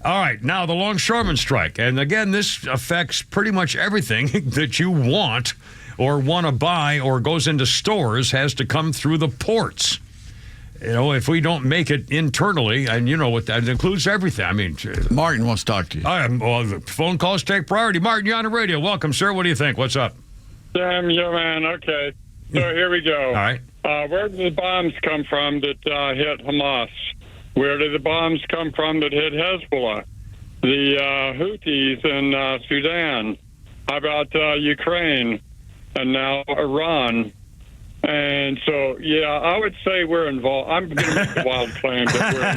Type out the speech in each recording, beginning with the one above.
All right, now the longshoreman strike. And again, this affects pretty much everything that you want or want to buy or goes into stores has to come through the ports. You know, if we don't make it internally, and you know what that includes everything. I mean, Martin wants to talk to you. Well, the phone calls take priority. Martin, you're on the radio. Welcome, sir. What do you think? What's up? Sam, yeah, man. Okay. So here we go. All right. Where did the bombs come from that hit Hamas? Where did the bombs come from that hit Hezbollah? The Houthis in Sudan. How about Ukraine? And now Iran. And so, yeah, I would say we're involved. I'm going to make a wild claim that we're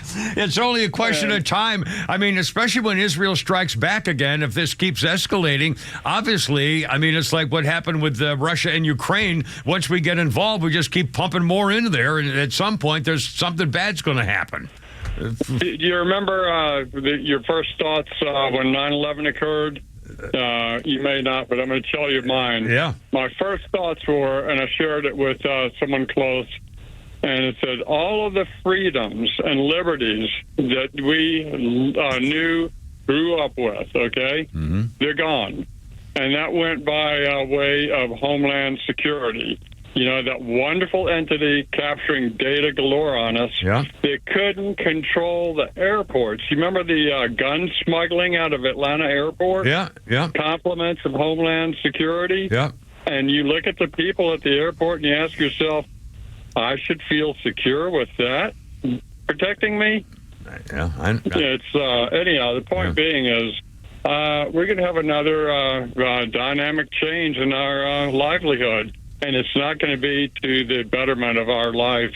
involved. It's only a question of time. I mean, especially when Israel strikes back again, if this keeps escalating, obviously, I mean, it's like what happened with Russia and Ukraine. Once we get involved, we just keep pumping more into there, and at some point, there's something bad's going to happen. Do you remember your first thoughts when 9/11 occurred? You may not, but I'm going to tell you mine. Yeah. My first thoughts were, and I shared it with someone close, and it said, all of the freedoms and liberties that we grew up with, okay, they're gone. And that went by way of Homeland Security. You know, that wonderful entity capturing data galore on us. Yeah. They couldn't control the airports. You remember the gun smuggling out of Atlanta Airport? Yeah, yeah. Compliments of Homeland Security? Yeah. And you look at the people at the airport and you ask yourself, I should feel secure with that protecting me? Yeah. It's anyhow, the point being is we're going to have another dynamic change in our livelihood. And it's not going to be to the betterment of our lives.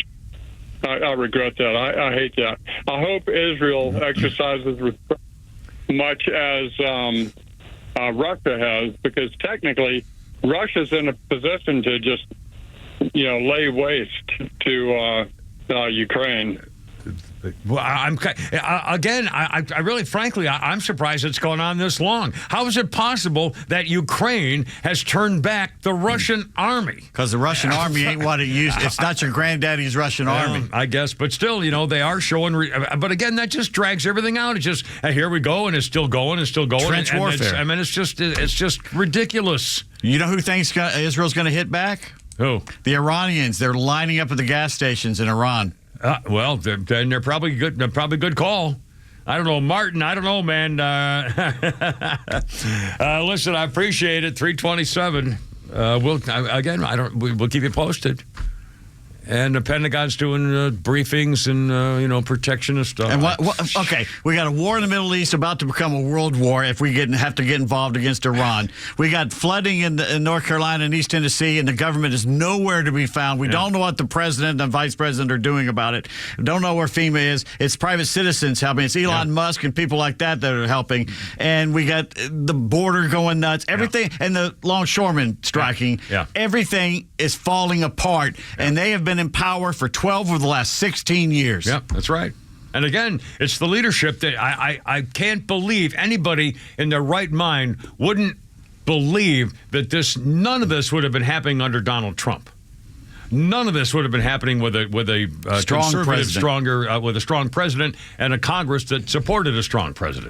I regret that. I hate that. I hope Israel exercises respect much as Russia has, because technically Russia's in a position to just, lay waste to Ukraine. Well, I really, frankly, I'm surprised it's gone on this long. How is it possible that Ukraine has turned back the Russian army? Because the Russian army ain't what it used. It's not your granddaddy's Russian army. I guess, but still, they are showing. But again, that just drags everything out. It's just here we go, and it's still going, and still going. Trench warfare. It's just ridiculous. You know who thinks Israel's going to hit back? Who? The Iranians. They're lining up at the gas stations in Iran. Well, they're probably good. They're probably good call. I don't know, Martin. I don't know, man. Listen, I appreciate it. 327. We'll keep you posted. And the Pentagon's doing briefings and, protection and stuff. And okay, we got a war in the Middle East about to become a world war if we have to get involved against Iran. We got flooding in North Carolina and East Tennessee, and the government is nowhere to be found. We don't know what the president and vice president are doing about it. We don't know where FEMA is. It's private citizens helping. It's Elon Musk and people like that are helping. And we got the border going nuts. Everything, and the longshoremen striking. Yeah. Everything is falling apart, and they have been in power for 12 of the last 16 years. Yeah, that's right. And again, it's the leadership that I can't believe anybody in their right mind wouldn't believe that none of this would have been happening under Donald Trump. None of this would have been happening with a strong conservative, president. with a strong president and a Congress that supported a strong president.